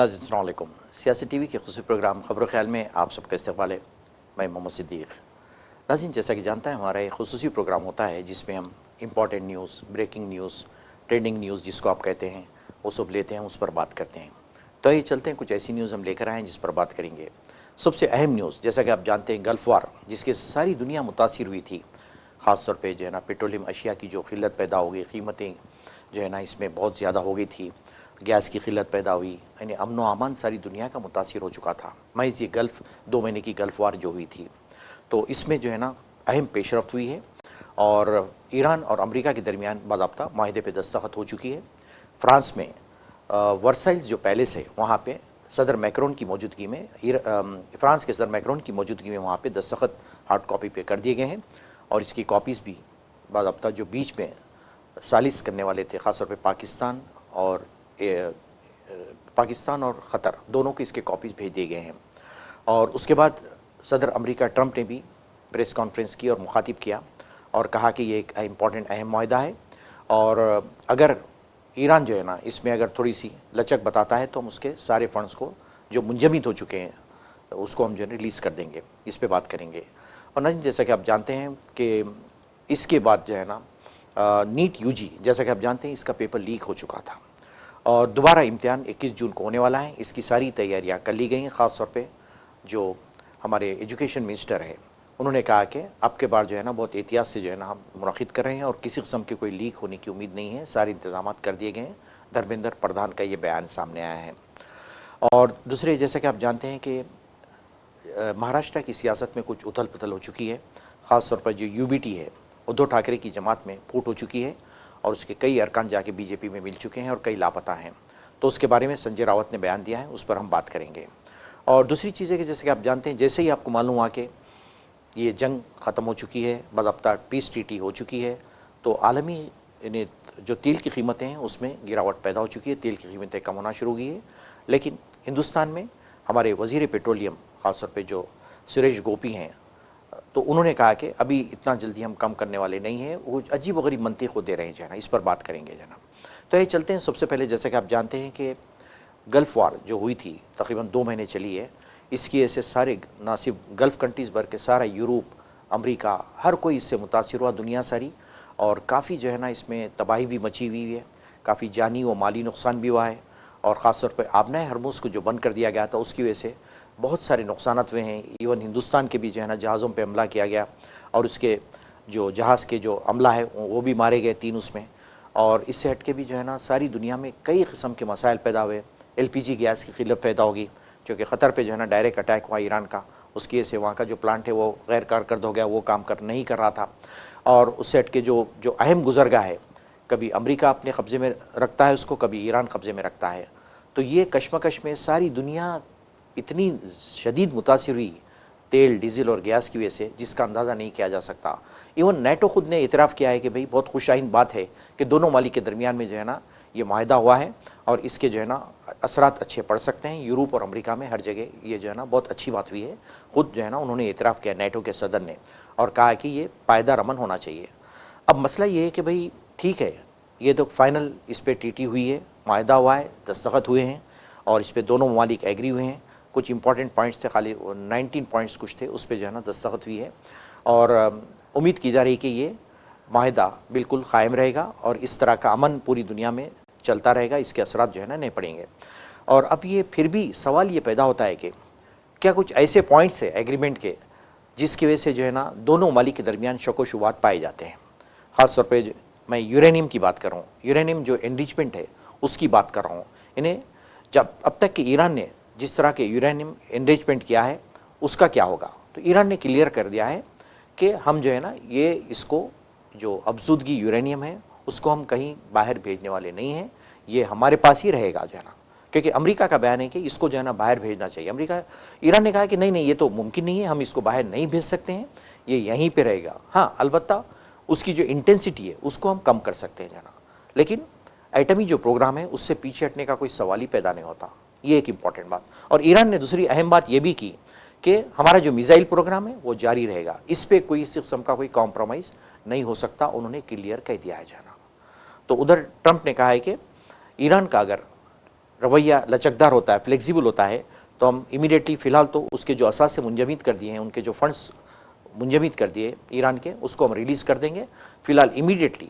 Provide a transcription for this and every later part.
नाज़रीन अस्सलाम वालेकुम। सियासी टीवी के ख़ुसूसी प्रोग्राम ख़बर ख्याल में आप सबका इस्तक़बाल है। मैं मोहम्मद सिद्दीक़। नाज़रीन, जैसा कि जानता है, हमारा एक ख़ुसूसी प्रोग्राम होता है जिसमें हम important news, breaking news, trending news जिसको आप कहते हैं, वो सब लेते हैं, उस पर बात करते हैं। तो ये चलते हैं, कुछ ऐसी न्यूज़ हम लेकर आए हैं जिस पर बात करेंगे। सबसे अहम न्यूज़, जैसा कि आप जानते हैं, गल्फ़ वार जिसके सारी दुनिया मुतासिर हुई थी। ख़ास तौर पे जो है ना पेट्रोलियम अशिया की जो क़िल्लत पैदा हो गई, कीमतें जो है ना इसमें बहुत ज़्यादा हो गई थी, गैस की क़िल्लत पैदा हुई, यानी अमन व अमान सारी दुनिया का मुतासिर हो चुका था। महज़ ये गल्फ़ 2 महीने की गल्फ़ वार जो हुई थी, तो इसमें जो है ना अहम पेशरफ्त हुई है और ईरान और अमेरिका के दरमियान बाज़ाब्ता माहिदे पे दस्तखत हो चुकी है। फ्रांस में वर्साइल्स जो पैलेस है वहाँ पे सदर मैक्रोन की मौजूदगी में फ्रांस के सदर मैक्रोन की मौजूदगी में वहाँ पे दस्तखत हार्ड कॉपी पे कर दिए गए हैं और इसकी कॉपीज़ भी बाज़ाब्ता जो बीच में सालिस करने वाले थे, ख़ास तौर पे पाकिस्तान और ख़तर दोनों के इसके कॉपीज़ भेज दिए गए हैं। और उसके बाद सदर अमेरिका ट्रंप ने भी प्रेस कॉन्फ्रेंस की और मुखातिब किया और कहा कि ये एक इम्पॉर्टेंट अहम मुआहदा है और अगर ईरान जो है ना इसमें अगर थोड़ी सी लचक बताता है तो हम उसके सारे फंड्स को जो मुंजमद हो चुके हैं उसको हम जो है रिलीज़ कर देंगे। इस पे बात करेंगे। और नहीं, जैसा कि आप जानते हैं कि इसके बाद जो है ना नीट यूजी, जैसा कि आप जानते हैं, इसका पेपर लीक हो चुका था और दोबारा इम्तिहान 21 जून को होने वाला है। इसकी सारी तैयारियां कर ली गई हैं। ख़ास तौर पे जो हमारे एजुकेशन मिनिस्टर है उन्होंने कहा कि अब के बार जो है ना बहुत एहतियात से जो है ना हम मुनक़िद कर रहे हैं और किसी किस्म की कोई लीक होने की उम्मीद नहीं है, सारे इंतजाम कर दिए गए हैं। धर्मेंद्र प्रधान का ये बयान सामने आया है। और दूसरे, जैसा कि आप जानते हैं कि महाराष्ट्र की सियासत में कुछ उथल पुथल हो चुकी है। ख़ास तौर पर जो यूबीटी है, उद्धव ठाकरे की जमात में फूट हो चुकी है और उसके कई अरकान जाके बीजेपी में मिल चुके हैं और कई लापता हैं। तो उसके बारे में संजय रावत ने बयान दिया है, उस पर हम बात करेंगे। और दूसरी चीज़ है कि जैसे कि आप जानते हैं, जैसे ही आपको मालूम हुआ कि ये जंग ख़त्म हो चुकी है, बाज़ाब्ता पीस ट्रीटी हो चुकी है, तो आलमी जो तेल की कीमतें हैं उसमें गिरावट पैदा हो चुकी है, तेल की कीमतें कम होना शुरू हो गई है। लेकिन हिंदुस्तान में हमारे वज़ीर पेट्रोलियम ख़ास तौर पे जो सुरेश गोपी हैं, तो उन्होंने कहा कि अभी इतना जल्दी हम कम करने वाले नहीं हैं। वो अजीब व गरीब मंतिक़ को दे रहे हैं जो है ना, इस पर बात करेंगे जो है ना। तो ये चलते हैं। सबसे पहले जैसा कि आप जानते हैं कि गल्फ़ वार जो हुई थी तकरीबन 2 महीने चली है, इसकी वजह से सारे ना सिर्फ गल्फ़ कंट्रीज़ भर के सारा यूरोप, अमेरिका, हर कोई इससे मुतासिर हुआ, दुनिया सारी। और काफ़ी जो है ना इसमें तबाही भी मची हुई है, काफ़ी जानी व माली नुकसान भी हुआ है। और ख़ास तौर पर आबनाए हरमुज़ को जो बंद कर दिया गया था उसकी वजह से बहुत सारे नुकसानात हुए हैं। इवन हिंदुस्तान के भी जो है ना जहाज़ों पे हमला किया गया और उसके जो जहाज़ के जो अमला है वो भी मारे गए 3 उसमें। और इससे हट के भी जो है ना सारी दुनिया में कई किस्म के मसाइल पैदा हुए। एलपीजी गैस की क़िल्लत पैदा होगी क्योंकि ख़तर पे जो है ना डायरेक्ट अटैक हुआ ईरान का, उसकी वजह से वहाँ का जो प्लांट है वो गैर कारकर्द हो गया, वो काम नहीं कर रहा था। और उससे हट के जो अहम गुज़रगाह है, कभी अमेरिका अपने कब्ज़े में रखता है उसको, कभी ईरान कब्ज़े में रखता है। तो ये कशमकश में सारी दुनिया इतनी शदीद मुतासिर हुई तेल, डीज़ल और गैस की वजह से, जिसका अंदाज़ा नहीं किया जा सकता। इवन नेटो खुद ने इतराफ़ किया है कि भाई बहुत खुशाइन बात है कि दोनों मालिक के दरमियान में जो है ना ये माहिदा हुआ है और इसके जो है ना असरात अच्छे पड़ सकते हैं। यूरोप और अमेरिका में हर जगह ये जो है ना बहुत अच्छी बात हुई है। खुद जो है ना उन्होंने इतराफ़ किया नेटो के सदर ने और कहा कि ये पायदार अमन होना चाहिए। अब मसला ये है कि भाई ठीक है, ये तो फाइनल इस पर ट्रीटी हुई है, माहिदा हुआ है, दस्तखत हुए हैं और इस पर दोनों ममालिक एग्री हुए हैं। कुछ इंपॉर्टेंट पॉइंट्स थे, खाली 19 पॉइंट्स कुछ थे, उस पर जो है ना दस्तखत हुई है और उम्मीद की जा रही है कि ये माहिदा बिल्कुल क़ायम रहेगा और इस तरह का अमन पूरी दुनिया में चलता रहेगा, इसके असरात जो है ना नहीं पड़ेंगे। और अब ये फिर भी सवाल ये पैदा होता है कि क्या कुछ ऐसे पॉइंट्स है एग्रीमेंट के जिसकी वजह से जो है ना दोनों ममालिक के दरमियान शक व शुबहात पाए जाते हैं। ख़ास तौर पर मैं यूरेनियम की बात कर रहा हूँ, यूरेनियम जो एनरिचमेंट है उसकी बात कर रहा हूँ। इन्हें जब अब तक कि ईरान ने जिस तरह के यूरेनियम एनरिचमेंट किया है उसका क्या होगा, तो ईरान ने क्लियर कर दिया है कि हम जो है ना ये इसको जो अफजूदगी यूरेनियम है उसको हम कहीं बाहर भेजने वाले नहीं हैं, ये हमारे पास ही रहेगा जो है ना। क्योंकि अमेरिका का बयान है कि इसको जो है ना बाहर भेजना चाहिए। ईरान ने कहा कि नहीं ये तो मुमकिन नहीं है, हम इसको बाहर नहीं भेज सकते हैं, ये यहीं पर रहेगा। हाँ, अलबत्ता उसकी जो इंटेंसिटी है उसको हम कम कर सकते हैं जो है ना, लेकिन एटमी जो प्रोग्राम है उससे पीछे हटने का कोई सवाल ही पैदा नहीं होता। ये एक इम्पॉर्टेंट बात। और ईरान ने दूसरी अहम बात ये भी की कि हमारा जो मिसाइल प्रोग्राम है वो जारी रहेगा, इस पर कोई इस किस्म का कोई कॉम्प्रोमाइज़ नहीं हो सकता, उन्होंने क्लियर कह दिया है जाना। तो उधर ट्रंप ने कहा है कि ईरान का अगर रवैया लचकदार होता है, फ्लेक्सिबल होता है, तो हम इमीडिएटली फ़िलहाल तो उसके जो असासे मुंजमद कर दिए हैं, उनके जो फंड्स मुंजमद कर दिए ईरान के, उसको हम रिलीज़ कर देंगे। फ़िलहाल इमीडिएटली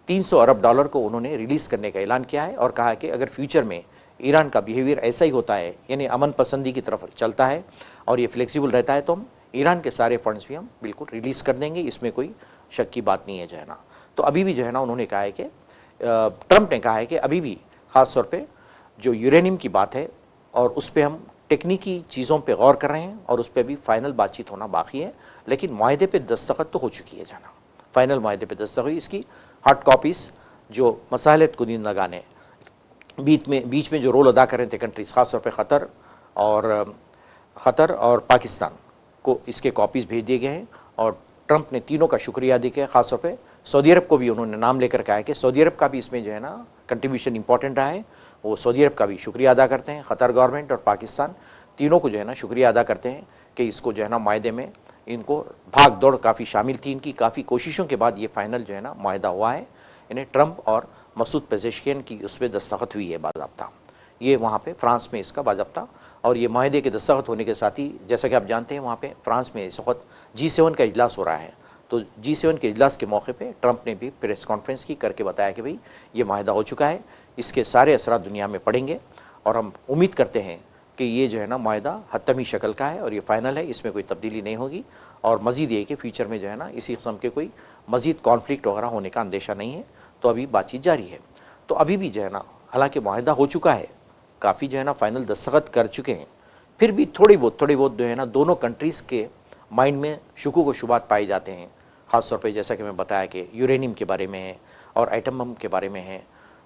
300 अरब डॉलर को उन्होंने रिलीज़ करने का ऐलान किया है और कहा है कि अगर फ्यूचर में ईरान का बिहेवियर ऐसा ही होता है, यानी अमन पसंदी की तरफ चलता है और ये फ्लेक्सिबल रहता है, तो हम ईरान के सारे फंड्स भी हम बिल्कुल रिलीज़ कर देंगे, इसमें कोई शक की बात नहीं है जो है ना। तो अभी भी जो है ना उन्होंने कहा है कि ट्रंप ने कहा है कि अभी भी ख़ास तौर पे जो यूरेनियम की बात है और उस पर हम टेक्निकी चीज़ों पे गौर कर रहे हैं और उस पर भी फाइनल बातचीत होना बाकी है, लेकिन माहदे पे दस्तखत तो हो चुकी है जाना, फाइनल माहदे पे दस्तखत हुई। इसकी हार्ड कॉपीज़ जो मसालत को नींद लगाने बीच में जो रोल अदा कर रहे थे कंट्रीज़, ख़ासतौर पर क़तर और पाकिस्तान को इसके कॉपीज़ भेज दिए गए हैं और ट्रंप ने तीनों का शुक्रिया अदा किया। ख़ासतौर पे सऊदी अरब को भी उन्होंने नाम लेकर कहा है कि सऊदी अरब का भी इसमें जो है ना कंट्रीब्यूशन इंपॉर्टेंट रहा है, वो सऊदी अरब का भी शुक्रिया अदा करते हैं। क़तर गवर्नमेंट और पाकिस्तान तीनों को जो है ना शुक्रिया अदा करते हैं कि इसको जो है ना माहदे में इनको भाग दौड़ काफ़ी शामिल थी, इनकी काफ़ी कोशिशों के बाद ये फाइनल जो है ना माहदा हुआ है। इन्हें ट्रंप और मसूद पेज़ेश्कियान की उस पर दस्तखत हुई है बाज़ाब्ता, ये वहाँ पे फ्रांस में इसका बाज़ाब्ता। और ये माहदे के दस्तखत होने के साथ ही जैसा कि आप जानते हैं वहाँ पे फ्रांस में इस वक्त G7 का इजलास हो रहा है, तो G7 के इजलास के मौके पे ट्रंप ने भी प्रेस कॉन्फ्रेंस की करके बताया कि भाई ये माहदा हो चुका है, इसके सारे असरात दुनिया में पड़ेंगे और हम उम्मीद करते हैं कि ये जो है ना माहदा हतमी शक्ल का है और ये फाइनल है, इसमें कोई तब्दीली नहीं होगी। और मज़ीद ये कि फ्यूचर में जो है ना इसी किस्म के कोई मज़ीद कॉन्फ्लिक्ट वगैरह होने का अंदेशा नहीं है, तो अभी बातचीत जारी है। तो अभी भी जो है ना हालांकि माहदा हो चुका है, काफ़ी जो है ना फाइनल दस्तखत कर चुके हैं, फिर भी थोड़ी बहुत जो है ना दोनों कंट्रीज़ के माइंड में शुकूक व शुबात पाए जाते हैं। ख़ास तौर पे जैसा कि मैं बताया कि यूरेनियम के बारे में है और एटम बम के बारे में है,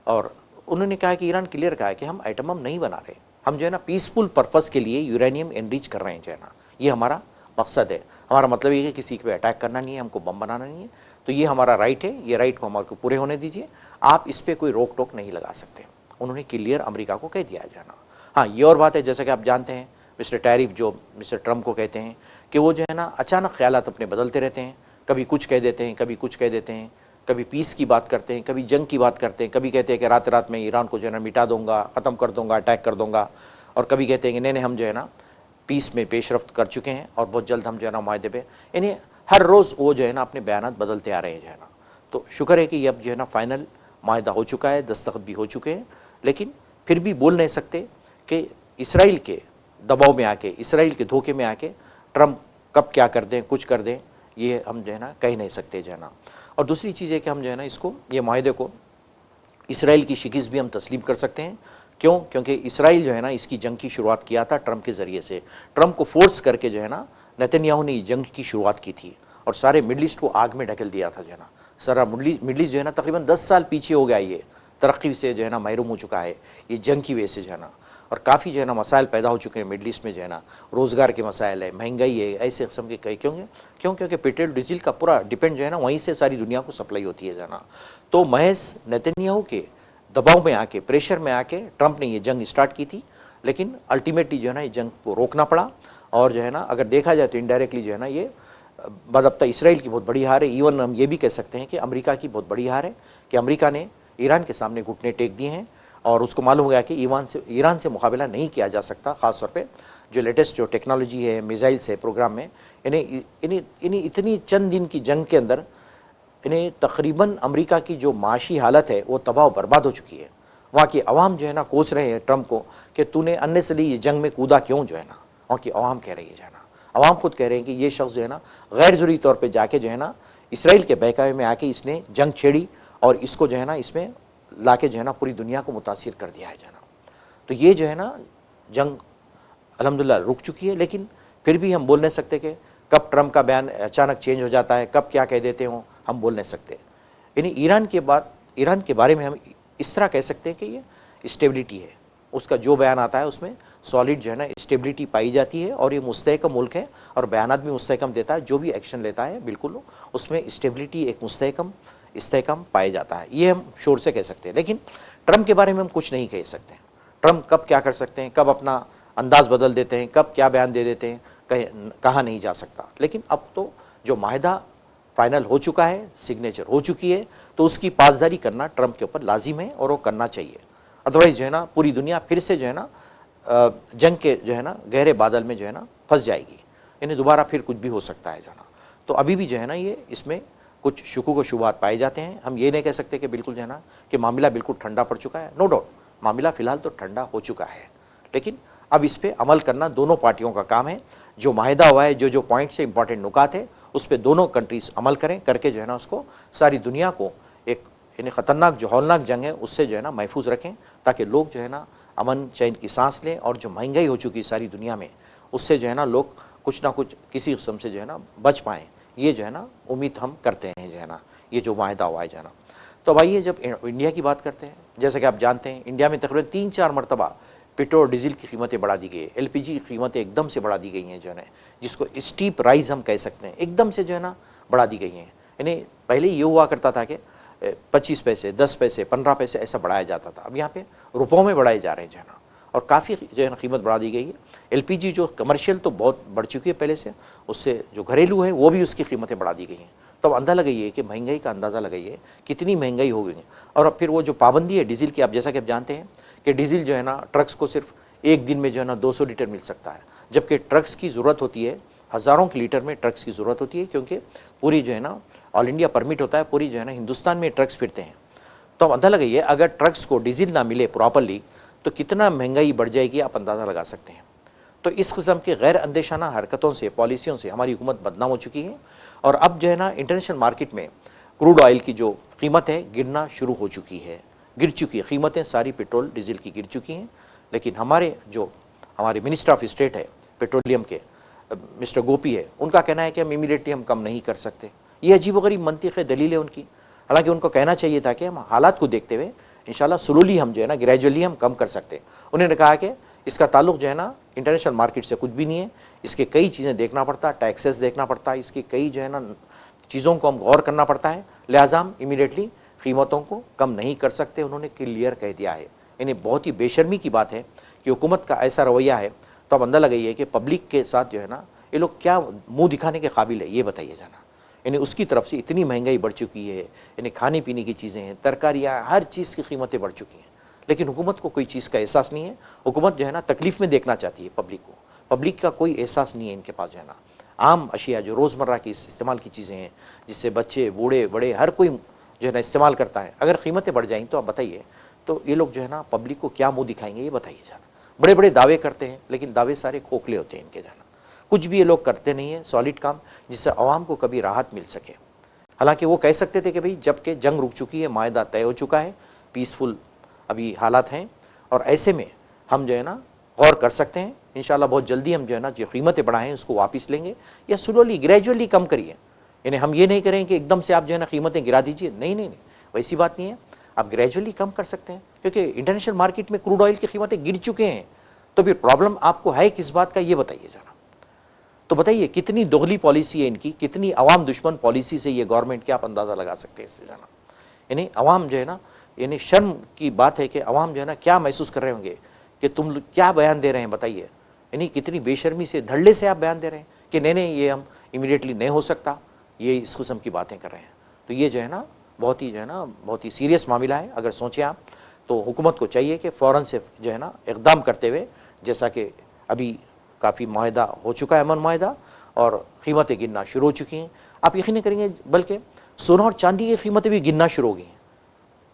और उन्होंने कहा कि ईरान क्लियर कहा है कि हम एटम बम नहीं बना रहे, हम जो है ना पीसफुल पर्पज़ के लिए यूरेनियम एनरिच कर रहे हैं, जो है ना ये हमारा मकसद है। हमारा मतलब ये है कि किसी पे अटैक करना नहीं है, हमको बम बनाना नहीं है, तो ये हमारा राइट है, ये राइट को हमारे को पूरे होने दीजिए, आप इस पर कोई रोक टोक नहीं लगा सकते। उन्होंने क्लियर अमेरिका को कह दिया जाना। हाँ, ये और बात है जैसा कि आप जानते हैं मिस्टर टैरिफ जो मिस्टर ट्रंप को कहते हैं कि वो जो है ना अचानक ख्यालात अपने बदलते रहते हैं, कभी कुछ कह देते हैं, कभी कुछ कह देते हैं, कभी पीस की बात करते हैं, कभी जंग की बात करते हैं, कभी कहते हैं कि रात रात में ईरान को जो है ना मिटा दूंगा, ख़त्म कर दूंगा, अटैक कर दूंगा, और कभी कहते हैं कि नहीं हम जो है ना पीस में पेशरफ्त कर चुके हैं और बहुत जल्द हम जो है ना माहदे पे, यानी हर रोज़ वो जो है ना अपने बयान बदलते आ रहे हैं जो है ना। तो शुक्र है कि अब जो है ना फाइनल माहदा हो चुका है, दस्तखत भी हो चुके हैं, लेकिन फिर भी बोल नहीं सकते कि इसराइल के दबाव में आके, इसराइल के धोखे में आके ट्रंप कब क्या कर दें, कुछ कर दें, ये हम जो है ना कह नहीं सकते जो है ना। और दूसरी चीज़ है कि हम जो है ना इसको, ये माहदे को, इसराइल की शिकस्त भी हम तस्लीम कर सकते हैं। क्यों? क्योंकि इसराइल जो है ना इसकी जंग की शुरुआत किया था ट्रंप के ज़रिए से, ट्रंप को फोर्स करके जो है ना नेतन्याहू ने जंग की शुरुआत की थी और सारे मिडल ईस्ट को आग में ढकेल दिया था जो है ना। सारा मिडल ईस्ट जो है ना तकरीबन 10 साल पीछे हो गया, ये तरक्की से जो है ना महरूम हो चुका है ये जंग की वजह से जो है ना, और काफ़ी जो है ना मसाइल पैदा हो चुके हैं मिडल ईस्ट में जो है ना, रोज़गार के मसाइल है, महंगाई है, ऐसे किस्म के कई क्योंकि पेट्रोल डीजल का पूरा डिपेंड जो है ना वहीं से सारी दुनिया को सप्लाई होती है जो है ना। तो महज नेतन्याहू के दबाव में आके, प्रेशर में आके ट्रंप ने ये जंग स्टार्ट की थी, लेकिन अल्टीमेटली जो है ना ये जंग को रोकना पड़ा। और जो है ना अगर देखा जाए तो इनडायरेक्टली जो है ना ये बाज़ाब्ता इसराइल की बहुत बड़ी हार है। इवन हम ये भी कह सकते हैं कि अमेरिका की बहुत बड़ी हार है कि अमेरिका ने ईरान के सामने घुटने टेक दिए हैं और उसको मालूम हो गया कि ईरान से मुकाबला नहीं किया जा सकता। ख़ास तौर पे जो लेटेस्ट जो टेक्नोलॉजी है, मिसाइल्स है प्रोग्राम में, इन्हें इतनी चंद दिन की जंग के अंदर इन्हें तकरीबन अमेरिका की जो माशी हालत है वो तबाह बर्बाद हो चुकी है। वहाँ की आवाम जो है ना कोस रहे हैं ट्रंप को कि तूने अननेसरी ये जंग में कूदा क्यों, जो है ना वहाँ की आवाम कह रही है जो है ना, आवाम खुद कह रहे हैं कि ये शख्स जो है ना गैर ज़रूरी तौर पे जाके जो है ना इसराइल के बहकावे में आके इसने जंग छेड़ी और इसको जो है ना इसमें लाके जो है ना पूरी दुनिया को मुतासिर कर दिया है जो है ना। तो ये जो है ना जंग अल्हम्दुलिल्लाह रुक चुकी है, लेकिन फिर भी हम बोल नहीं सकते कि कब ट्रंप का बयान अचानक चेंज हो जाता है, कब क्या कह देते हो, हम बोल नहीं सकते। यानी ईरान के बारे में हम इस तरह कह सकते हैं कि ये स्टेबिलिटी है, उसका जो बयान आता है उसमें सॉलिड जो है ना स्टेबिलिटी पाई जाती है और ये मुस्तहकम मुल्क है और बयानात भी मुस्तहकम देता है, जो भी एक्शन लेता है बिल्कुल उसमें स्टेबिलिटी एक इस्तेहकाम पाया जाता है, ये हम शोर से कह सकते हैं। लेकिन ट्रंप के बारे में हम कुछ नहीं कह सकते। ट्रंप कब क्या कर सकते हैं, कब अपना अंदाज़ बदल देते हैं, कब क्या बयान दे देते हैं, कहा नहीं जा सकता। लेकिन अब तो जो माहदा फाइनल हो चुका है, सिग्नेचर हो चुकी है, तो उसकी पासदारी करना ट्रंप के ऊपर लाजिम है और वो करना चाहिए। अदरवाइज जो है ना पूरी दुनिया फिर से जो है ना जंग के जो है ना गहरे बादल में जो है ना फंस जाएगी, यानी दोबारा फिर कुछ भी हो सकता है जो है ना। तो अभी भी जो है ना ये इसमें कुछ शुकूक व शुबहात पाए जाते हैं। हम ये नहीं कह सकते कि बिल्कुल जो है ना कि मामला बिल्कुल ठंडा पड़ चुका है, नो डाउट मामला फिलहाल तो ठंडा हो चुका है, लेकिन अब इस पर अमल करना दोनों पार्टियों का काम है। जो माहिदा हुआ है, जो जो पॉइंट से इंपॉर्टेंट नुकात है, उस पर दोनों कंट्रीज अमल करें, करके जो है ना उसको सारी दुनिया को एक यानी ख़तरनाक जो हौलनाक जंग है उससे जो है ना महफूज रखें, ताकि लोग जो है ना अमन चैन की सांस लें। और जो महंगाई हो चुकी है सारी दुनिया में, उससे जो है ना लोग कुछ ना कुछ किसी किस्म से जो है ना बच पाएँ, ये जो है ना उम्मीद हम करते हैं जो है ना, ये जो वायदा हुआ है जो है ना। तो भाई ये जब इंडिया की बात करते हैं, जैसे कि आप जानते हैं इंडिया में तकरीबन 3-4 मरतबा पेट्रोल डीजल की कीमतें बढ़ा दी गई है, एलपीजी की कीमतें एकदम से बढ़ा दी गई हैं जो है, जिसको स्टीप राइज हम कह सकते हैं, एकदम से जो है ना बढ़ा दी गई हैं। यानी पहले ये हुआ करता था कि 25 पैसे, 10 पैसे, 15 पैसे ऐसा बढ़ाया जाता था, अब यहाँ पे रुपयों में बढ़ाए जा रहे हैं जो है ना, और काफ़ी जो है ना कीमत बढ़ा दी गई है। एलपीजी जो कमर्शियल तो बहुत बढ़ चुकी है पहले से, उससे जो घरेलू है वो भी उसकी कीमतें बढ़ा दी गई हैं। तो अब अंदाज़ा लगाइए कि महंगाई का अंदाज़ा लगाइए कितनी महंगाई हो गई है। और अब फिर वो जो पाबंदी है डीजल की, आप जैसा कि आप जानते हैं कि डीजल जो है ना ट्रक्स को सिर्फ एक दिन में जो है ना 200 लीटर मिल सकता है, जबकि ट्रक्स की ज़रूरत होती है हज़ारों की लीटर में ट्रक्स की ज़रूरत होती है, क्योंकि पूरी जो है ना ऑल इंडिया परमिट होता है, पूरी जो है ना हिंदुस्तान में ट्रक्स फिरते हैं। तो अब अंदाज़ा लगाइए अगर ट्रक्स को डीजल ना मिले प्रॉपरली तो कितना महंगाई बढ़ जाएगी, आप अंदाज़ा लगा सकते हैं। तो इस किस्म के गैर अंदेशाना हरकतों से, पॉलिसियों से हमारी हुकूमत बदनाम हो चुकी है। और अब जो है ना इंटरनेशनल मार्केट में क्रूड ऑयल की जो कीमत है गिरना शुरू हो चुकी है, गिर चुकी है कीमतें सारी पेट्रोल डीजल की गिर चुकी हैं। लेकिन हमारे मिनिस्टर ऑफ स्टेट है पेट्रोलियम के मिस्टर गोपी है, उनका कहना है कि हम इमीडिएटली हम कम नहीं कर सकते। ये अजीबोगरीब मंतिक़ है, दलील है उनकी। हालांकि उनको कहना चाहिए था कि हम हालात को देखते हुए इंशाल्लाह स्लोली हम जो है ना ग्रेजुअली हम कम कर सकते हैं। उन्होंने कहा कि इसका ताल्लुक जो है ना इंटरनेशनल मार्केट से कुछ भी नहीं है, इसके कई चीज़ें देखना पड़ता है, टैक्सेस देखना पड़ता है, इसकी कई जो है ना चीज़ों को हम गौर करना पड़ता है, लिहाजा हम इमीडिएटली कीमतों को कम नहीं कर सकते, उन्होंने क्लियर कह दिया है। यानी बहुत ही बेशर्मी की बात है कि हुकूमत का ऐसा रवैया है। तो अब अंदाज़ा लगाइए कि पब्लिक के साथ जो है ना ये लोग क्या मुंह दिखाने के काबिल है, ये बताइए जाना। यानी उसकी तरफ से इतनी महंगाई बढ़ चुकी है, यानी खाने पीने की चीज़ें हैं, तरकारियाँ, हर चीज़ की कीमतें बढ़ चुकी हैं, लेकिन हुकूमत को कोई चीज़ का एहसास नहीं है। हुकूमत जो है ना तकलीफ़ में देखना चाहती है पब्लिक को, पब्लिक का कोई एहसास नहीं है इनके पास जो है ना। आम अशिया जो रोज़मर्रा की इस्तेमाल की चीज़ें हैं, जिससे बच्चे बूढ़े बड़े हर कोई जो है ना इस्तेमाल करता है, अगर कीमतें बढ़ जाएँ तो आप बताइए तो ये लोग जो है ना पब्लिक को क्या मुँह दिखाएंगे, ये बताइए जाना। बड़े बड़े दावे करते हैं, लेकिन दावे सारे खोखले होते हैं इनके जाना, कुछ भी ये लोग करते नहीं है सॉलिड काम जिससे आवाम को कभी राहत मिल सके। हालांकि वो कह सकते थे कि भाई जबकि जंग रुक चुकी है, मायदा तय हो चुका है, पीसफुल अभी हालात हैं, और ऐसे में हम जो है ना गौर कर सकते हैं इंशाल्लाह बहुत जल्दी हम जो है ना जो कीमतें बढ़ाएं उसको वापस लेंगे, या स्लोली ग्रेजुअली कम करिए। यानी हम ये नहीं करें कि एकदम से आप जो है ना कीमतें गिरा दीजिए, नहीं नहीं नहीं, वैसी बात नहीं है, आप ग्रेजुअली कम कर सकते हैं, क्योंकि इंटरनेशनल मार्केट में क्रूड ऑयल की कीमतें गिर चुके हैं। तो फिर प्रॉब्लम आपको है किस बात का, ये बताइए जरा। तो बताइए कितनी दोगली पॉलिसी है इनकी, कितनी अवाम दुश्मन पॉलिसी से ये गवर्नमेंट की आप अंदाज़ा लगा सकते हैं इससे जाना। यानी अवाम जो है ना, यानी शर्म की बात है कि अवाम जो है ना क्या महसूस कर रहे होंगे कि तुम क्या बयान दे रहे हैं, बताइए। यानी कितनी बेशर्मी से, धड़ल्ले से आप बयान दे रहे हैं कि नहीं नहीं ये हम इमीडिएटली नहीं हो सकता, ये इस किस्म की बातें कर रहे हैं। तो ये जो है ना बहुत ही जो है ना बहुत ही सीरियस मामला है। अगर सोचें आप तो हुकूमत को चाहिए कि फ़ौरन से जो है ना इक़दाम करते हुए, जैसा कि अभी काफ़ी माहिदा हो चुका है, अमन माहिदा, और कीमतें गिरना शुरू हो चुकी हैं। आप यकीन नहीं करेंगे बल्कि सोना और चांदी की कीमतें भी गिरना शुरू हो गई हैं।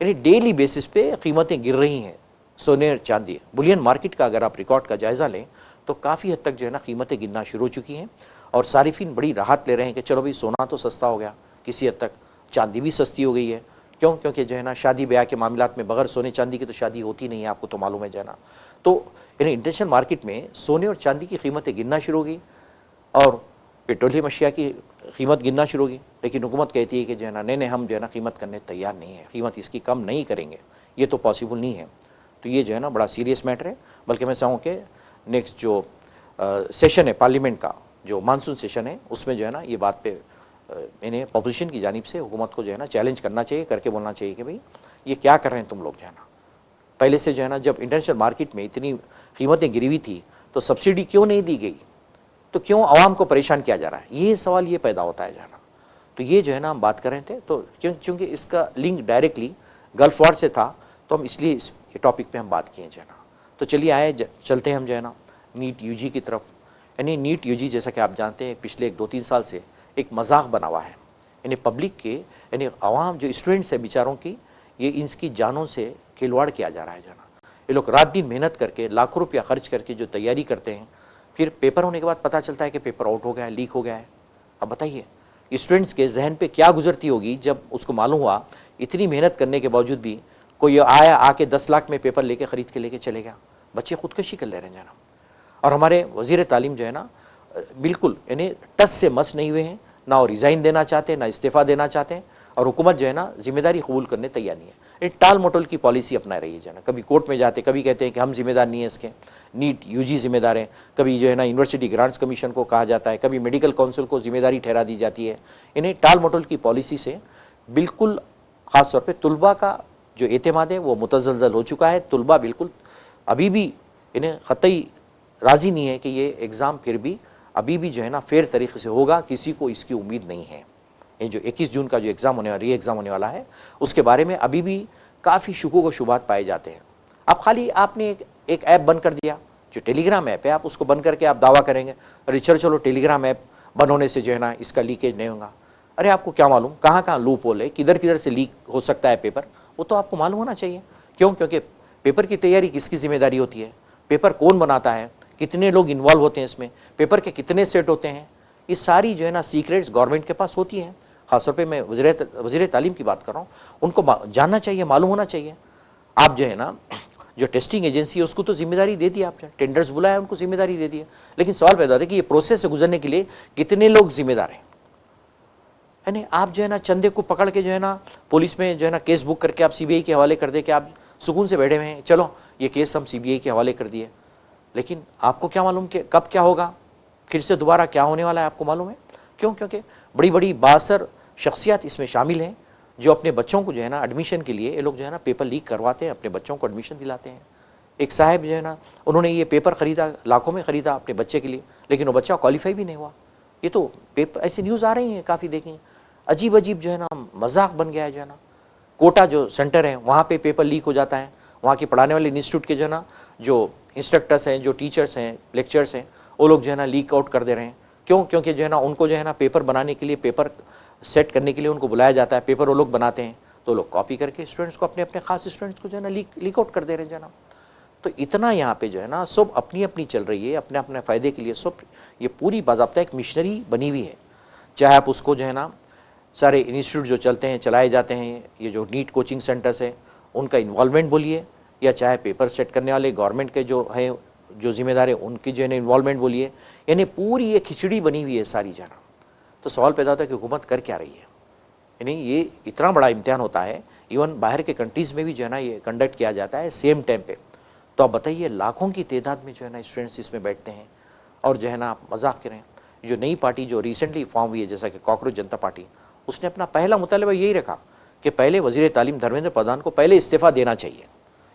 यानी डेली बेसिस पे कीमतें गिर रही हैं सोने और चांदी। बुलियन मार्केट का अगर आप रिकॉर्ड का जायज़ा लें तो काफ़ी हद तक जो है ना कीमतें गिरना शुरू हो चुकी हैं, और सारिफिन बड़ी राहत ले रहे हैं कि चलो भाई सोना तो सस्ता हो गया, किसी हद तक चांदी भी सस्ती हो गई है। क्यों? क्योंकि जो है ना शादी ब्याह के मामलात में बगैर सोने चांदी की तो शादी होती नहीं है, आपको तो मालूम है जो है ना। तो यानी इंटरनेशनल मार्केट में सोने और चांदी की कीमतें गिरना शुरू हो गई, और पेट्रोलियम अशिया की कीमत गिरना शुरू होगी। लेकिन हुकूमत कहती है कि जो है ना नहीं हम जो है ना कीमत करने तैयार नहीं है, कीमत इसकी कम नहीं करेंगे, ये तो पॉसिबल नहीं है। तो ये जो है ना बड़ा सीरियस मैटर है। बल्कि मैं चाहूँ कि नेक्स्ट जो सेशन है पार्लियामेंट का, जो मानसून सेशन है, उसमें जो है ना ये बात पे इन्हें अपोजिशन की जानिब से हुकूमत को जो है ना चैलेंज करना चाहिए, करके बोलना चाहिए कि भाई ये क्या कर रहे हैं तुम लोग जो है ना। पहले से जो है ना जब इंटरनेशनल मार्केट में इतनी कीमतें गिरी हुई थी तो सब्सिडी क्यों नहीं दी गई, तो क्यों आवाम को परेशान किया जा रहा है, ये सवाल ये पैदा होता है जाना। तो ये जो है ना हम बात कर रहे थे, तो क्योंकि इसका लिंक डायरेक्टली गल्फ वॉर से था, तो हम इसलिए इस ये टॉपिक पे हम बात किए जो है ना। तो चलिए चलते हैं हम जो है ना नीट यूजी की तरफ। यानी नीट यूजी जैसा कि आप जानते हैं पिछले 1-2-3 साल से एक मजाक बना हुआ है। यानी पब्लिक के यानी आवाम जो स्टूडेंट्स है बेचारों की, ये इनकी जानों से खिलवाड़ किया जा रहा है जो है ना। ये लोग रात दिन मेहनत करके लाखों रुपया खर्च करके जो तैयारी करते हैं, फिर पेपर होने के बाद पता चलता है कि पेपर आउट हो गया है, लीक हो गया है। अब बताइए स्टूडेंट्स के जहन पे क्या गुजरती होगी जब उसको मालूम हुआ इतनी मेहनत करने के बावजूद भी कोई आया आके 10 लाख में पेपर लेके खरीद के लेके चले गया। बच्चे खुदकशी कर ले रहे हैं जाना। और हमारे वजीर तालीम जो है ना बिल्कुल यानी टस से मस नहीं हुए हैं, ना वो रिज़ाइन देना चाहते हैं ना इस्तीफ़ा देना चाहते हैं, और हुकूमत जो है ना जिम्मेदारी कबूल करने तैयार नहीं है। ये टाल मटोल की पॉलिसी अपना रही है जो है ना। कभी कोर्ट में जाते, कभी कहते हैं कि हम जिम्मेदार नहीं है इसके, नीट यूजी जिम्मेदार है, कभी जो है ना यूनिवर्सिटी ग्रांट्स कमीशन को कहा जाता है, कभी मेडिकल काउंसिल को जिम्मेदारी ठहरा दी जाती है। इन्हें टाल मटोल की पॉलिसी से बिल्कुल ख़ास तौर पर तुलबा का जो एतमाद है वो मुतज़लज़ल हो चुका है। तुलबा बिल्कुल अभी भी इन्हें ख़तई राज़ी नहीं है कि ये एग्ज़ाम फिर भी अभी भी जो है ना फेयर तरीके से होगा, किसी को इसकी उम्मीद नहीं है। ये जो 21 जून का जो एग्ज़ाम होने वाला री एग्ज़ाम होने वाला है उसके बारे में अभी भी काफ़ी शुकूक व शुबात पाए जाते हैं। अब खाली आपने एक ऐप बंद कर दिया जो टेलीग्राम ऐप है, आप उसको बंद करके आप दावा करेंगे अरे चलो टेलीग्राम ऐप बंद होने से जो है ना इसका लीकेज नहीं होगा। अरे आपको क्या मालूम कहाँ कहाँ लूप होल है, किधर किधर से लीक हो सकता है पेपर, वो तो आपको मालूम होना चाहिए। क्यों? क्योंकि पेपर की तैयारी किसकी जिम्मेदारी होती है, पेपर कौन बनाता है, कितने लोग इन्वॉल्व होते हैं इसमें, पेपर के कितने सेट होते हैं, ये सारी जो है ना सीक्रेट्स गवर्नमेंट के पास होती हैं। खासतौर पे मैं वज़ीर तालीम की बात कर रहा हूँ, उनको जानना चाहिए, मालूम होना चाहिए। आप जो है ना जो टेस्टिंग एजेंसी है उसको तो जिम्मेदारी दे दी आपने, टेंडर्स बुलाया उनको जिम्मेदारी दे दी है, लेकिन सवाल पैदा होता है कि ये प्रोसेस से गुजरने के लिए कितने लोग जिम्मेदार हैं। यानी आप जो है ना चंदे को पकड़ के जो है ना पुलिस में जो है ना केस बुक करके आप सीबीआई के हवाले कर दे कि आप सुकून से बैठे हुए हैं, चलो ये केस हम सीबीआई के हवाले कर दिए, लेकिन आपको क्या मालूम कि कब क्या होगा, फिर से दोबारा क्या होने वाला है, आपको मालूम है? क्यों? क्योंकि बड़ी बड़ी बासर शख्सियत इसमें शामिल हैं जो अपने बच्चों को जो है ना एडमिशन के लिए ये लोग जो है ना पेपर लीक करवाते हैं, अपने बच्चों को एडमिशन दिलाते हैं। एक साहब जो है ना उन्होंने ये पेपर ख़रीदा, लाखों में ख़रीदा अपने बच्चे के लिए, लेकिन वो बच्चा क्वालिफाई भी नहीं हुआ। ये तो पेपर ऐसी न्यूज़ आ रही हैं काफ़ी, देखें अजीब अजीब जो है ना मजाक बन गया है जो है ना। कोटा जो सेंटर है वहाँ पे पेपर लीक हो जाता है, वहाँ के पढ़ाने वाले इंस्टीट्यूट के जो है ना जो इंस्ट्रक्टर्स हैं, जो टीचर्स हैं, लेक्चर्स हैं, वो लोग जो है ना लीक आउट कर दे रहे हैं। क्यों? क्योंकि जो है ना उनको जो है ना पेपर बनाने के लिए, पेपर सेट करने के लिए उनको बुलाया जाता है, पेपर वो लोग बनाते हैं, तो लोग कॉपी करके स्टूडेंट्स को, अपने अपने खास स्टूडेंट्स को जो है ना लीक आउट कर दे रहे हैं जो है ना। तो इतना यहाँ पे जो है ना सब अपनी अपनी चल रही है, अपने अपने फ़ायदे के लिए सब। ये पूरी बाज़ाब्ता एक मिशनरी बनी हुई है, चाहे आप उसको जो है ना सारे इंस्टीट्यूट जो चलते हैं, चलाए जाते हैं, ये जो नीट कोचिंग सेंटर्स है उनका इन्वॉल्वमेंट बोलिए, या चाहे पेपर सेट करने वाले गवर्नमेंट के जो है जो जिम्मेदार है उनकी जो है इन्वॉल्वमेंट बोलिए, यानी पूरी ये खिचड़ी बनी हुई है सारी जाना। तो सवाल पैदा होता है कि हुकूमत कर क्या रही है। यानी ये इतना बड़ा इम्तिहान होता है, इवन बाहर के कंट्रीज़ में भी जो है ना ये कंडक्ट किया जाता है सेम टाइम पे। तो आप बताइए लाखों की तादाद में जो है ना स्टूडेंट्स इसमें बैठते हैं, और जो है ना आप मजाक करें, जो नई पार्टी जो रिसेंटली फॉर्म हुई है जैसा कि कॉकरोच जनता पार्टी, उसने अपना पहला मुतालबा यही रखा कि पहले वज़ीर तालीम धर्मेंद्र प्रधान को पहले इस्तीफ़ा देना चाहिए,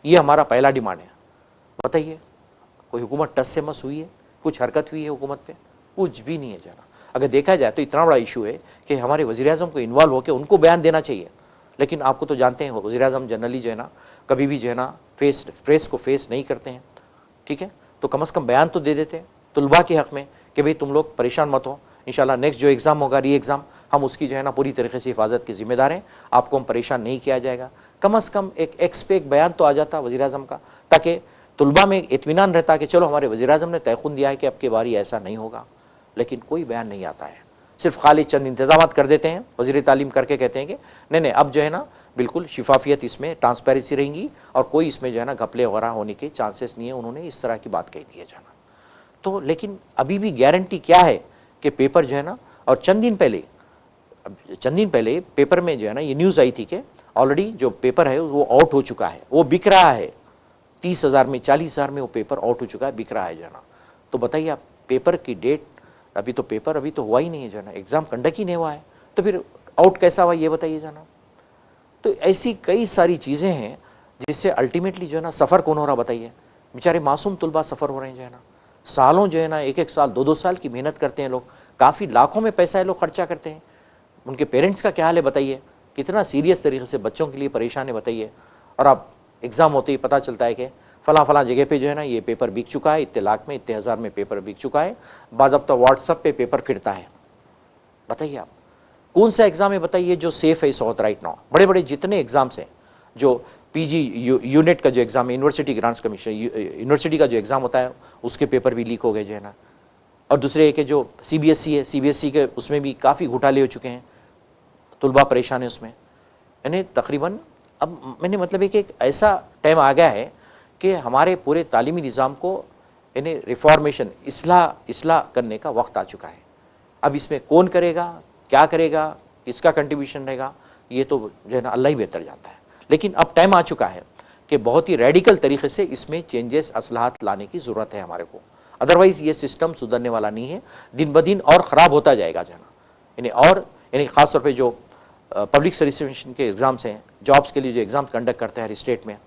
ये हमारा पहला डिमांड है। बताइए कोई हुकूमत टस से मस हुई है, कुछ हरकत हुई है हुकूमत पे? कुछ भी नहीं है जाना। अगर देखा जाए तो इतना बड़ा इशू है कि हमारे वज़ीर-ए-आज़म को इन्वॉल्व होकर उनको बयान देना चाहिए, लेकिन आपको तो जानते हैं वज़ीर-ए-आज़म जनरली जो है ना कभी भी जो है ना प्रेस को फेस नहीं करते हैं, ठीक है। तो कम से कम बयान तो दे देते हैं तुलबा के हक़ में कि भाई तुम लोग परेशान मत हो, इंशाल्लाह नेक्स्ट जो एग्ज़ाम होगा री एग्ज़ाम, हम उसकी जो है ना पूरी तरीके से हिफाजत के ज़िम्मेदार हैं, आपको हम परेशान नहीं किया जाएगा। कम से कम एक एक्स पे एक बयान तो आ जाता वज़ीर-ए-आज़म का, ताकि तुलबा में इत्मीनान रहता कि चलो हमारे वज़ीर-ए-आज़म ने तयख़ुन दिया है कि अब की बारी ऐसा नहीं होगा। लेकिन कोई बयान नहीं आता है, सिर्फ खाली चंद इंतजाम कर देते हैं वज़ीर तालीम करके, कहते हैं कि नहीं अब जो है ना बिल्कुल शिफाफियत इसमें ट्रांसपेरेंसी रहेंगी और कोई इसमें जो है ना घपले वगैरह होने के चांसेस नहीं है। उन्होंने इस तरह की बात कही थी है जाना। तो लेकिन अभी भी गारंटी क्या है कि पेपर जो है ना, और चंद दिन पहले पेपर में जो है ना ये न्यूज़ आई थी कि ऑलरेडी जो पेपर है वो आउट हो चुका है, वो बिक रहा है 30,000 में 40,000 में वो पेपर आउट हो चुका है, बिक रहा है जो है ना। तो बताइए आप पेपर की डेट, अभी तो पेपर अभी तो हुआ ही नहीं है जो है ना, एग्ज़ाम कंडक्ट ही नहीं हुआ है, तो फिर आउट कैसा हुआ ये बताइए जाना। तो ऐसी कई सारी चीज़ें हैं जिससे अल्टीमेटली जो है ना सफ़र कौन हो रहा बताइए, बेचारे मासूम तुलबा सफ़र हो रहे हैं जो है ना। सालों जो है ना एक साल 2-2 साल की मेहनत करते हैं लोग, काफ़ी लाखों में पैसा ये लोग खर्चा करते हैं। उनके पेरेंट्स का क्या हाल है बताइए, कितना सीरियस तरीके से बच्चों के लिए परेशान है बताइए। और आप एग्ज़ाम होते ही पता चलता है कि फला फला जगह पे जो है ना ये पेपर बिक चुका है, इतने लाख में, इतने हज़ार में पेपर बिक चुका है। बाद अब तो व्हाट्सअप पे पेपर फिरता है। बताइए आप कौन सा एग्ज़ाम है बताइए जो सेफ़ है इस वक्त राइट नाउ? बड़े बड़े जितने एग्ज़ाम्स हैं, जो पीजी यूनिट का जो एग्ज़ाम है, यूनिवर्सिटी ग्रांट्स कमीशन, यूनिवर्सिटी का जो एग्ज़ाम होता है उसके पेपर भी लीक हो गए जो है ना। और दूसरे एक है जो सीबीएसई है, सीबीएसई के उसमें भी काफ़ी घोटाले हो चुके हैं, तुलबा परेशान है उसमें। यानी तकरीबन अब मैंने मतलब एक ऐसा टाइम आ गया है कि हमारे पूरे तालीमी निज़ाम को यानी रिफॉर्मेशन, इस्लाह करने का वक्त आ चुका है। अब इसमें कौन करेगा, क्या करेगा, किसका कंट्रीब्यूशन रहेगा, ये तो जो है ना अल्लाह ही बेहतर जानता है। लेकिन अब टाइम आ चुका है कि बहुत ही रेडिकल तरीके से इसमें चेंजेस, असलाहत लाने की ज़रूरत है हमारे को। अदरवाइज़ ये सिस्टम सुधरने वाला नहीं है, दिन ब दिन और ख़राब होता जाएगा जो है ना। यानी ख़ास तौर पर जो पब्लिक सर्विस कमीशन के एग्ज़ाम्स हैं, जॉब्स के लिए जो एग्ज़ाम कंडक्ट करते हैं हर स्टेट में,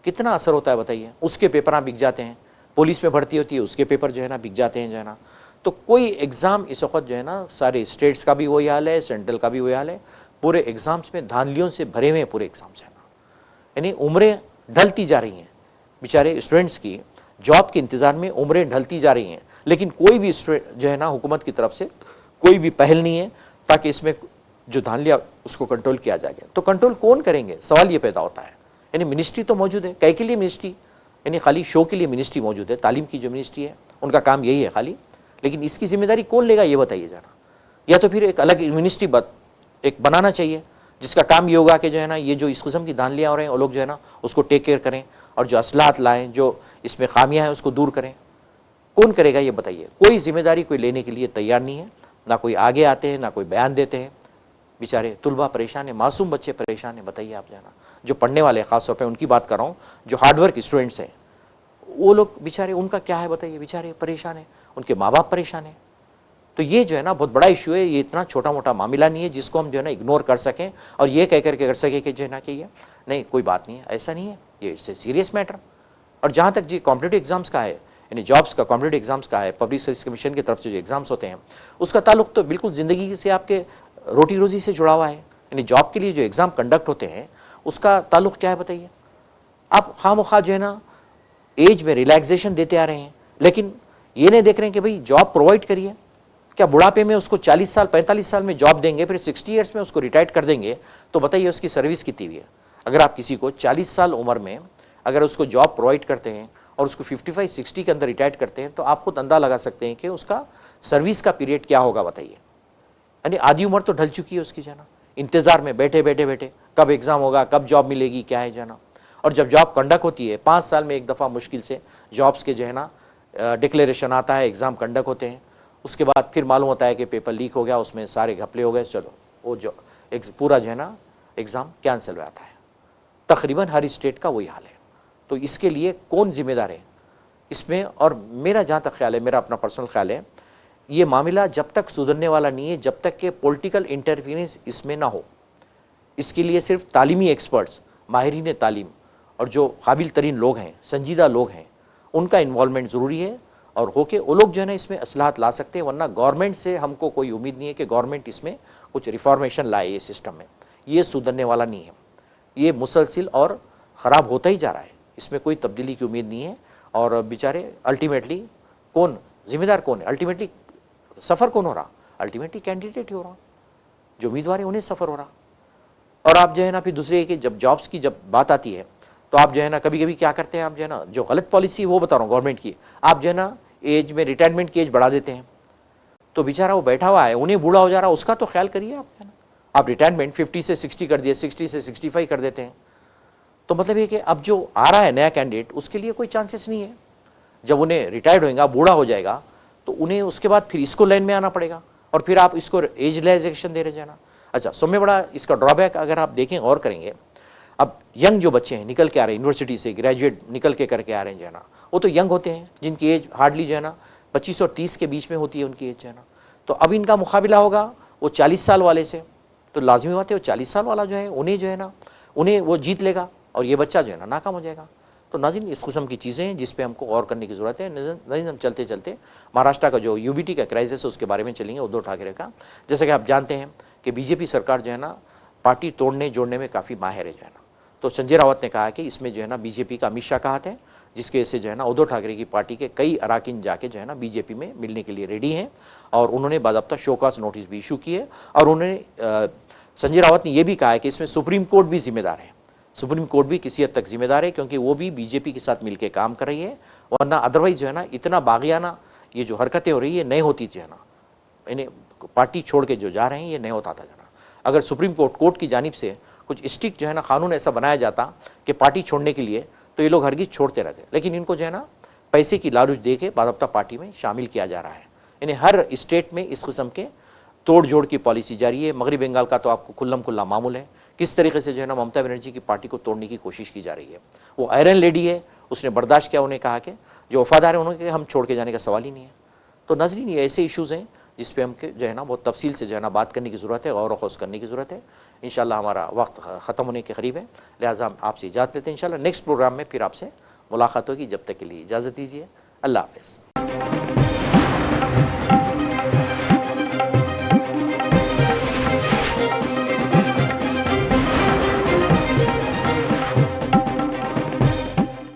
कितना असर होता है बताइए। उसके पेपर बिक जाते हैं, पुलिस में भर्ती होती है उसके पेपर जो है ना बिक जाते हैं जो है ना। तो कोई एग्ज़ाम इस वक्त जो है ना, सारे स्टेट्स का भी वही हाल है, सेंट्रल का भी वही हाल है, पूरे एग्ज़ाम्स में धांधलियों से भरे हुए हैं पूरे एग्ज़ाम्स है ना। यानी उम्रें ढलती जा रही हैं बेचारे स्टूडेंट्स की, जॉब के इंतज़ार में उम्रें ढलती जा रही हैं, लेकिन कोई भी जो है ना हुकूमत की तरफ से कोई भी पहल नहीं है ताकि इसमें जो धांधलियाँ उसको कंट्रोल किया जाएगा। तो कंट्रोल कौन करेंगे, सवाल ये पैदा होता है। यानी मिनिस्ट्री तो मौजूद है, कई के लिए मिनिस्ट्री, यानी खाली शो के लिए मिनिस्ट्री मौजूद है, तालीम की जो मिनिस्ट्री है उनका काम यही है खाली, लेकिन इसकी जिम्मेदारी कौन लेगा ये बताइए जरा। या तो फिर एक अलग मिनिस्ट्री एक बनाना चाहिए जिसका काम ये होगा कि जो है ना ये जो इस किस्म की धांधलियाँ हो रहे हैं वो लोग जो है ना उसको टेक केयर करें और जो असलाहत लाएँ, जो इसमें खामियाँ हैं उसको दूर करें। कौन करेगा ये बताइए? कोई जिम्मेदारी कोई लेने के लिए तैयार नहीं है, ना कोई आगे आते हैं, ना कोई बयान देते हैं। बेचारे तुलबा परेशान है, मासूम बच्चे परेशान हैं। बताइए आप जाना, जो पढ़ने वाले ख़ास तौर पे उनकी बात कर रहा हूँ, जो हार्डवर्क स्टूडेंट्स हैं वो लोग बेचारे, उनका क्या है बताइए, बेचारे परेशान हैं, उनके माँ बाप परेशान हैं। तो ये जो है ना बहुत बड़ा इशू है, ये इतना छोटा मोटा मामला नहीं है जिसको हम जो है ना इग्नोर कर सकें और ये कह करके कर सकें कि जो है ना कि ये नहीं कोई बात नहीं है, ऐसा नहीं है, ये इट्स ए सीरियस मैटर। और जहाँ तक जी कॉम्पिटिटिव एग्जाम्स का है, यानी जॉब्स का, कॉम्पिटिटिव एग्जाम्स का है, पब्लिक सर्विस कमीशन की तरफ से जो एग्जाम्स होते हैं उसका ताल्लुक तो बिल्कुल ज़िंदगी से, आपके रोटी रोज़ी से जुड़ा हुआ है। यानी जॉब के लिए जो एग्ज़ाम कंडक्ट होते हैं उसका ताल्लुक क्या है बताइए? आप खामोखा जो है ना एज में रिलैक्सेशन देते आ रहे हैं, लेकिन ये नहीं देख रहे हैं कि भाई जॉब प्रोवाइड करिए। क्या बुढ़ापे में उसको 40 साल 45 साल में जॉब देंगे, फिर 60 ईयर्स में उसको रिटायर्ड कर देंगे, तो बताइए उसकी सर्विस कितनी हुई है? अगर आप किसी को 40 साल उम्र में अगर उसको जॉब प्रोवाइड करते हैं और उसको 55-60 के अंदर रिटायर्ड करते हैं, तो आप खुद अंदाजा लगा सकते हैं कि उसका सर्विस का पीरियड क्या होगा बताइए। यानी आधी उम्र तो ढल चुकी है उसकी जाना, इंतज़ार में बैठे बैठे बैठे कब एग्ज़ाम होगा, कब जॉब मिलेगी, क्या है जाना। और जब जॉब कंडक्ट होती है 5 साल में एक दफ़ा मुश्किल से जॉब्स के जो है ना डिक्लेरेशन आता है, एग्ज़ाम कंडक्ट होते हैं, उसके बाद फिर मालूम होता है कि पेपर लीक हो गया, उसमें सारे घपले हो गए, चलो वो जो पूरा जो है ना एग्ज़ाम कैंसिल हो जाता है। तकरीबन हर स्टेट का वही हाल है। तो इसके लिए कौन जिम्मेदार है इसमें? और मेरा जहाँ तक ख्याल है, मेरा अपना पर्सनल ख्याल है, ये मामला जब तक सुधरने वाला नहीं है जब तक कि पॉलिटिकल इंटरफेरेंस इसमें ना हो। इसके लिए सिर्फ तालीमी एक्सपर्ट्स, माहिरीन तालीम और जो काबिल तरीन लोग हैं, संजीदा लोग हैं, उनका इन्वॉल्वमेंट ज़रूरी है और हो के वो लोग जो है ना इसमें असलाहत ला सकते हैं। वरना गवर्नमेंट से हमको कोई उम्मीद नहीं है कि गवर्नमेंट इसमें कुछ रिफॉर्मेशन लाए। ये सिस्टम में ये सुधरने वाला नहीं है, ये मुसलसिल और ख़राब होता ही जा रहा है, इसमें कोई तब्दीली की उम्मीद नहीं है। और बेचारे अल्टीमेटली कौन जिम्मेदार, कौन है अल्टीमेटली? सफ़र कौन हो रहा? अल्टीमेटली कैंडिडेट ही हो रहा, जो उम्मीदवार है उन्हें सफ़र हो रहा। और आप जो है ना फिर दूसरे कि जब जॉब्स की जब बात आती है तो आप जो है ना कभी कभी क्या करते हैं, आप जो है ना जो गलत पॉलिसी वो बता रहा हूँ गवर्नमेंट की, आप जो है ना एज में रिटायरमेंट की एज बढ़ा देते हैं। तो बेचारा वो बैठा हुआ है, उन्हें बूढ़ा हो जा रहा, उसका तो ख्याल करिए आप, है ना। आप रिटायरमेंट 50 से 60 कर दिए, 60 से 65 कर देते हैं। तो मतलब ये कि अब जो आ रहा है नया कैंडिडेट उसके लिए कोई चांसेस नहीं है। जब उन्हें रिटायर्ड होएगा, बूढ़ा हो जाएगा, तो उन्हें उसके बाद फिर इसको लाइन में आना पड़ेगा और फिर आप इसको एज रिलैक्सेशन दे रहे जाना। अच्छा, सबसे बड़ा इसका ड्रॉबैक अगर आप देखें और करेंगे, अब यंग जो बच्चे हैं निकल के आ रहे हैं यूनिवर्सिटी से, ग्रेजुएट निकल के करके आ रहे हैं जो है ना, वो तो यंग होते हैं जिनकी एज हार्डली जो है ना 25 और 30 के बीच में होती है उनकी एज जो है ना। तो अब इनका मुकाबला होगा वो 40 साल वाले से, तो लाजमी बात है वो 40 साल वाला जो है उन्हें जो है ना उन्हें वो जीत लेगा और ये बच्चा जो है ना नाकाम हो जाएगा। तो नाज़रीन, इस किस्म की चीज़ें हैं जिस पे हमको और करने की ज़रूरत है। नाज़रीन, हम चलते चलते महाराष्ट्र का जो यूबीटी का क्राइसिस है उसके बारे में चलेंगे, उद्धव ठाकरे का। जैसा कि आप जानते हैं कि बीजेपी सरकार जो है ना पार्टी तोड़ने जोड़ने में काफ़ी माहिर है जो है ना। तो संजय रावत ने कहा कि इसमें जो है ना बीजेपी का अमित शाह का हाथ है, जिसकी वजह से जो है ना उद्धव ठाकरे की पार्टी के कई अराकीन जाके जो है ना बीजेपी में मिलने के लिए रेडी हैं और उन्होंने बाज़ाब्ता शोकॉज नोटिस भी इशू किए। और उन्होंने संजय रावत ने यह भी कहा है कि इसमें सुप्रीम कोर्ट भी जिम्मेदार है, सुप्रीम कोर्ट भी किसी हद तक जिम्मेदार है, क्योंकि वो भी बीजेपी के साथ मिलकर काम कर रही है, वरना अदरवाइज जो है ना इतना बागियाना ये जो हरकतें हो रही है नहीं होती जो है ना, इन्हें पार्टी छोड़ के जो जा रहे हैं ये नहीं होता था जो ना। अगर सुप्रीम कोर्ट की जानिब से कुछ स्ट्रिक्ट जो है ना कानून ऐसा बनाया जाता कि पार्टी छोड़ने के लिए, तो ये लोग हरगिज छोड़ते रहते, लेकिन इनको जो है ना पैसे की लालच दे के बाज़ाब्ता पार्टी में शामिल किया जा रहा है। इन्हें हर स्टेट में इस किस्म के तोड़ जोड़ की पॉलिसी जारी है। मगरबी बंगाल का तो आपको खुल्लम खुल्ला मामूल है, किस तरीके से जो है ना ममता बनर्जी की पार्टी को तोड़ने की कोशिश की जा रही है। वो आयरन लेडी है, उसने बर्दाश्त किया, उन्हें कहा कि जो वफादार है उन्होंने हम छोड़ के जाने का सवाल ही नहीं है। तो नाज़रीन, ये ऐसे इशूज़ हैं जिस पे हम जो है ना बहुत तफसील से जो है ना बात करने की ज़रूरत है, गौर व खौस करने की ज़रूरत है। इंशाअल्लाह हमारा वक्त ख़त्म होने के करीब है, लिहाजा हम आपसे इजाज़त लेते हैं। इंशाअल्लाह नेक्स्ट प्रोग्राम में फिर आपसे मुलाकात होगी। जब तक के लिए इजाज़त दीजिए। अल्लाह हाफ़िज़।